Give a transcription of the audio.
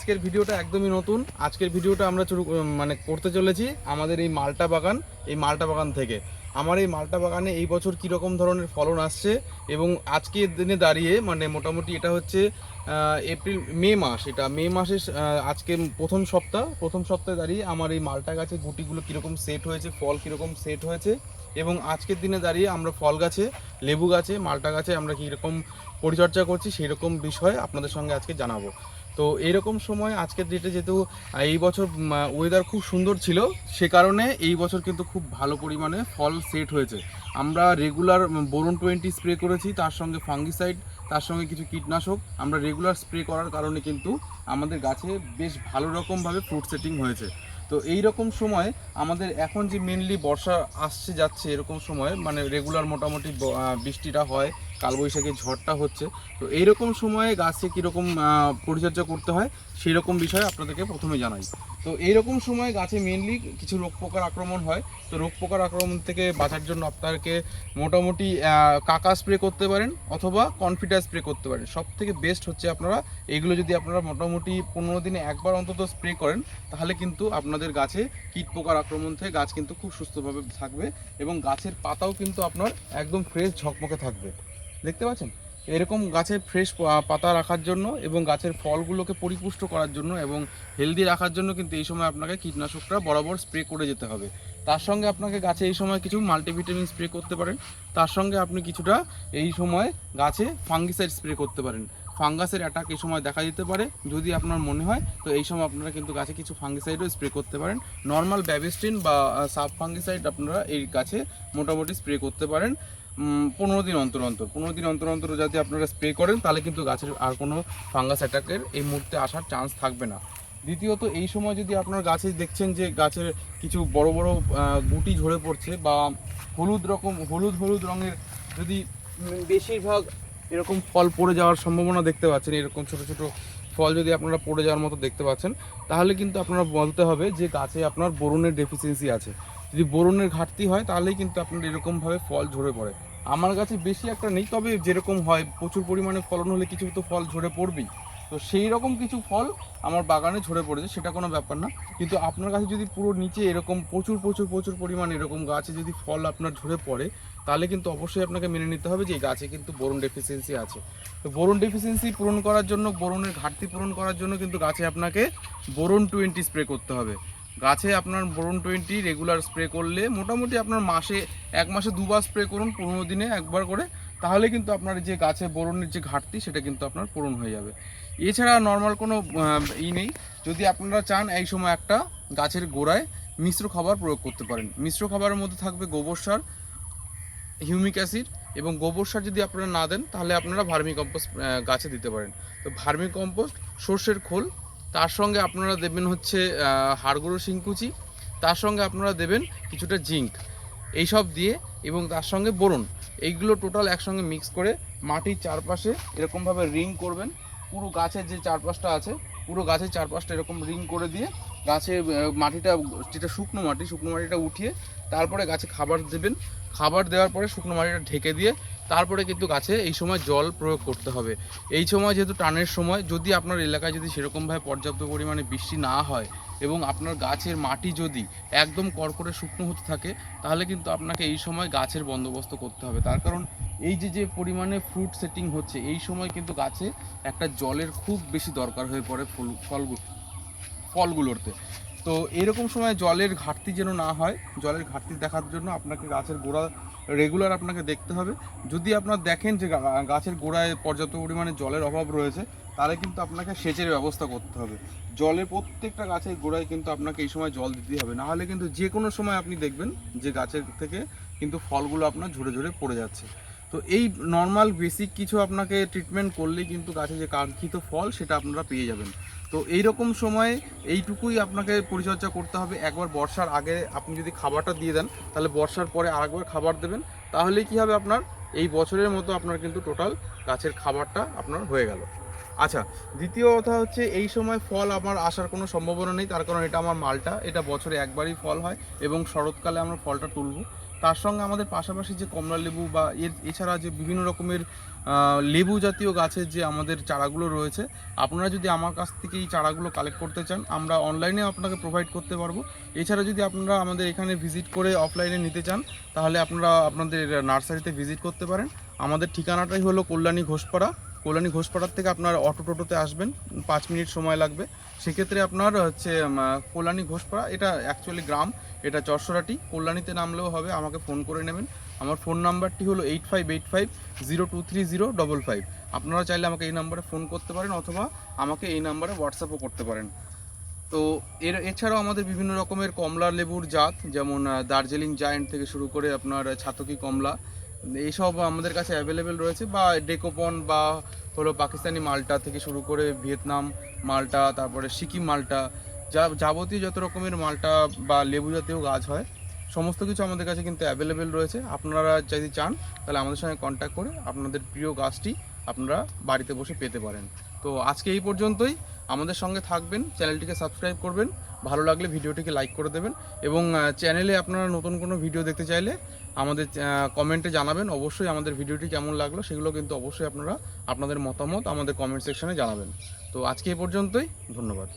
আজকের ভিডিওটা একদমই নতুন। আজকের ভিডিওটা আমরা করতে চলেছি আমাদের এই মালটা বাগান থেকে। আমার এই মালটা বাগানে এই বছর কীরকম ধরনের ফলন আসছে এবং আজকের দিনে দাঁড়িয়ে মোটামুটি এটা হচ্ছে মে মাস, এটা মে মাসের আজকে প্রথম সপ্তাহে দাঁড়িয়ে আমার এই মালটা গাছে গুটিগুলো কীরকম সেট হয়েছে, ফল কীরকম সেট হয়েছে এবং আজকের দিনে দাঁড়িয়ে আমরা ফল গাছে, লেবু গাছে, মালটা গাছে আমরা কীরকম পরিচর্যা করছি সেই রকম বিষয় আপনাদের সঙ্গে আজকে জানাবো। তো এইরকম সময় আজকের ডেটে যেহেতু এই বছর ওয়েদার খুব সুন্দর ছিল, সে কারণে এই বছর কিন্তু খুব ভালো পরিমাণে ফল সেট হয়েছে। আমরা রেগুলার বোরন 20 স্প্রে করেছি, তার সঙ্গে ফাঙ্গিসাইড, তার সঙ্গে কিছু কীটনাশক আমরা রেগুলার স্প্রে করার কারণে কিন্তু আমাদের গাছে বেশ ভালো রকমভাবে ফ্রুট সেটিং হয়েছে। তো এই রকম সময় আমাদের এখন যে মেনলি বর্ষা আসছে যাচ্ছে, এরকম সময় রেগুলার মোটামুটি বৃষ্টিটা হয়, কালবৈশাখী ঝড়টা হচ্ছে। তো এইরকম সময়ে গাছে কীরকম পরিচর্যা করতে হয় সেই রকম বিষয় আপনাদেরকে প্রথমে জানাই। তো এইরকম সময় গাছে মেনলি কিছু রোগ পোকার আক্রমণ হয়। তো রোগ পোকার আক্রমণ থেকে বাঁচার জন্য আপনাকে মোটামুটি কাকা স্প্রে করতে পারেন অথবা কনফিডার স্প্রে করতে পারেন। সব থেকে বেস্ট হচ্ছে আপনারা এইগুলো যদি আপনারা মোটামুটি 15 দিনে একবার অন্তত স্প্রে করেন, তাহলে কিন্তু আপনাদের গাছে কীট পোকার আক্রমণ থেকে গাছ কিন্তু খুব সুস্থভাবে থাকবে এবং গাছের পাতাও কিন্তু আপনার একদম ফ্রেশ ঝকমকে থাকবে। দেখতে পাচ্ছেন এরকম গাছের ফ্রেশ পাতা রাখার জন্য এবং গাছের ফলগুলোকে পরিপুষ্ট করার জন্য এবং হেলদি রাখার জন্য কিন্তু এই সময় আপনাকে কীটনাশকটা বরাবর স্প্রে করে যেতে হবে। তার সঙ্গে আপনাকে গাছে এই সময় কিছু মাল্টিভিটামিন স্প্রে করতে পারেন, তার সঙ্গে আপনি কিছুটা এই সময় গাছে ফাঙ্গিসাইড স্প্রে করতে পারেন। ফাঙ্গাসের অ্যাটাক এই সময় দেখা দিতে পারে, যদি আপনার মনে হয় তো এই সময় আপনারা কিন্তু গাছে কিছু ফাঙ্গিসাইডও স্প্রে করতে পারেন। নর্মাল ব্যাবিস্টিন বা সাব ফাঙ্গিসাইড আপনারা এই গাছে মোটামুটি স্প্রে করতে পারেন 15 দিন অন্তর অন্তর যদি আপনারা স্প্রে করেন, তাহলে কিন্তু গাছের আর কোনো ফাঙ্গাস অ্যাটাকের এই মুহূর্তে আসার চান্স থাকবে না। দ্বিতীয়ত এই সময় যদি আপনার গাছে দেখছেন যে গাছের কিছু বড় বড় গুটি ঝরে পড়ছে বা হলুদ রঙের যদি বেশিরভাগ এরকম ফল পড়ে যাওয়ার সম্ভাবনা দেখতে পাচ্ছেন, এরকম ছোট ছোট ফল যদি আপনারা পড়ে যাওয়ার মতো দেখতে পাচ্ছেন, তাহলে কিন্তু আপনারা বলতে হবে যে গাছে আপনার বোরনের ডেফিসিয়েন্সি আছে। যদি বোরনের ঘাটতি হয় তাহলেই কিন্তু আপনার এরকমভাবে ফল ঝরে পড়ে। আমার কাছে বেশি একটা নেই, তবে যেরকম হয় প্রচুর পরিমাণে ফলন হলে কিছু তো ফল ঝরে পড়বেই। তো সেই রকম কিছু ফল আমার বাগানে ঝরে পড়েছে, সেটা কোনো ব্যাপার না। কিন্তু আপনার কাছে যদি পুরো নিচে এরকম প্রচুর পরিমাণে এরকম গাছে যদি ফল আপনার ঝরে পড়ে, তাহলে কিন্তু অবশ্যই আপনাকে মেনে নিতে হবে যে এই গাছে কিন্তু বোরন ডেফিসিয়েন্সি আছে। তো বোরন ডেফিসিয়েন্সি পূরণ করার জন্য, বোরনের ঘাটতি পূরণ করার জন্য কিন্তু গাছে আপনাকে বোরন 20 স্প্রে করতে হবে। গাছে আপনার বোরন 20 রেগুলার স্প্রে করলে মোটামুটি আপনার এক মাসে দুবার স্প্রে করুন, 15 দিনে একবার করে, তাহলে কিন্তু আপনার যে গাছে বোরনের যে ঘাটতি সেটা কিন্তু আপনার পূরণ হয়ে যাবে। এছাড়া নর্মাল কোনো নেই। যদি আপনারা চান এই সময় একটা গাছের গোড়ায় মিশ্র খাবার প্রয়োগ করতে পারেন। মিশ্র খাবারের মধ্যে থাকবে গোবর সার, হিউমিক অ্যাসিড এবং গোবর সার যদি আপনারা না দেন তাহলে আপনারা ভার্মি কম্পোস্ট গাছে দিতে পারেন। তো ভার্মি কম্পোস্ট, সর্ষের খোল, তার সঙ্গে আপনারা দেবেন হচ্ছে হাড়গুঁড়ো শিংকুচি, তার সঙ্গে আপনারা দেবেন কিছুটা জিঙ্ক, এইসব দিয়ে এবং তার সঙ্গে বোরন, এইগুলো টোটাল একসঙ্গে মিক্স করে মাটির চারপাশে এরকমভাবে রিং করবেন। পুরো গাছের যে চারপাশটা আছে, পুরো গাছের চারপাশটা এরকম রিং করে দিয়ে গাছের মাটিটা, যেটা শুকনো মাটিটা উঠিয়ে তারপরে গাছে খাবার দেবেন। খাবার দেওয়ার পরে শুকনো মাটিটা ঢেকে দিয়ে তারপরে কিন্তু গাছে এই সময় জল প্রয়োগ করতে হবে। এই সময় যেহেতু টানের সময়, যদি আপনার এলাকায় যদি সেরকমভাবে পর্যাপ্ত পরিমাণে বৃষ্টি না হয় এবং আপনার গাছের মাটি যদি একদম কড়কড়ে শুকনো হতে থাকে, তাহলে কিন্তু আপনাকে এই সময় গাছের বন্দোবস্ত করতে হবে। তার কারণ এই যে পরিমাণে ফ্রুট সেটিং হচ্ছে, এই সময় কিন্তু গাছে একটা জলের খুব বেশি দরকার হয়ে পড়ে ফলগুলোতে। তো এরকম সময় জলের ঘাটতি যেন না হয়, জলের ঘাটতি দেখার জন্য আপনাকে গাছের গোড়া রেগুলার আপনাকে দেখতে হবে। যদি আপনার দেখেন যে গাছের গোড়ায় পর্যাপ্ত পরিমাণে জলের অভাব রয়েছে, তাহলে কিন্তু আপনাকে সেচের ব্যবস্থা করতে হবে। জলের প্রত্যেকটা গাছের গোড়ায় কিন্তু আপনাকে এই সময় জল দিতে হবে, নাহলে কিন্তু যে কোনো সময় আপনি দেখবেন যে গাছের থেকে কিন্তু ফলগুলো আপনার ঝরে ঝরে পড়ে যাচ্ছে। তো এই নর্মাল বেসিক কিছু আপনাকে ট্রিটমেন্ট করলেই কিন্তু গাছে যে কাঙ্ক্ষিত ফল সেটা আপনারা পেয়ে যাবেন। তো এই রকম সময়ে এইটুকুই আপনাকে পরিচর্যা করতে হবে। একবার বর্ষার আগে আপনি যদি খাবারটা দিয়ে দেন, তাহলে বর্ষার পরে আরেকবার খাবার দেবেন, তাহলে কি হবে, আপনার এই বছরের মতো আপনার কিন্তু টোটাল গাছের খাবারটা আপনার হয়ে গেল। আচ্ছা, দ্বিতীয় কথা হচ্ছে এই সময় ফল আমার আসার কোনো সম্ভাবনা নেই, তার কারণ এটা আমার মালটা, এটা বছরে একবারই ফল হয় এবং শরৎকালে আমরা ফলটা তুলব। তার সঙ্গে আমাদের পাশাপাশি যে কমলা লেবু বা এছাড়া যে বিভিন্ন রকমের লেবু জাতীয় গাছের যে আমাদের চারাগুলো রয়েছে, আপনারা যদি আমার কাছ থেকে এই চারাগুলো কালেক্ট করতে চান, আমরা অনলাইনে আপনাকে প্রোভাইড করতে পারবো। এছাড়া যদি আপনারা আমাদের এখানে ভিজিট করে অফলাইনে নিতে চান, তাহলে আপনারা আপনাদের নার্সারিতে ভিজিট করতে পারেন। আমাদের ঠিকানাটাই হলো কল্যাণী ঘোষপাড়ার থেকে আপনার অটো টোটোতে আসবেন, 5 মিনিট সময় লাগবে। সেক্ষেত্রে আপনার হচ্ছে কল্যাণী ঘোষপাড়া, এটা অ্যাকচুয়ালি গ্রাম, এটা চরসরাটি। কল্যাণীতে নামলেও হবে, আমাকে ফোন করে নেবেন। আমার ফোন নাম্বারটি হলো 8585 023055। আপনারা চাইলে আমাকে এই নাম্বারে ফোন করতে পারেন, অথবা আমাকে এই নাম্বারে হোয়াটসঅ্যাপও করতে পারেন। তো এছাড়াও আমাদের বিভিন্ন রকমের কমলা লেবুর জাত, যেমন দার্জিলিং জায়েন্ট থেকে শুরু করে আপনার ছাতকি কমলা, এইসব আমাদের কাছে অ্যাভেলেবেল রয়েছে। বা ডেকোপন বা হলো পাকিস্তানি মালটা থেকে শুরু করে ভিয়েতনাম মালটা, তারপরে সিকিম মালটা, যাবতীয় যত রকমের মালটা বা লেবু জাতীয় গাছ হয়, সমস্ত কিছু আমাদের কাছে কিন্তু অ্যাভেলেবেল রয়েছে। আপনারা যদি চান তাহলে আমাদের সঙ্গে কন্ট্যাক্ট করে আপনাদের প্রিয় গাছটি আপনারা বাড়িতে বসে পেতে পারেন। তো আজকে এই পর্যন্তই। আমাদের সঙ্গে থাকবেন, চ্যানেলটিকে সাবস্ক্রাইব করবেন, ভালো লাগলে ভিডিওটিকে লাইক করে দেবেন, এবং চ্যানেলে আপনারা নতুন কোনো ভিডিও দেখতে চাইলে আমাদের কমেন্টে জানাবেন। অবশ্যই আমাদের ভিডিওটি কেমন লাগলো সেগুলো কিন্তু অবশ্যই আপনারা আপনাদের মতামত আমাদের কমেন্ট সেকশনে জানাবেন। তো আজকে এই পর্যন্তই, ধন্যবাদ।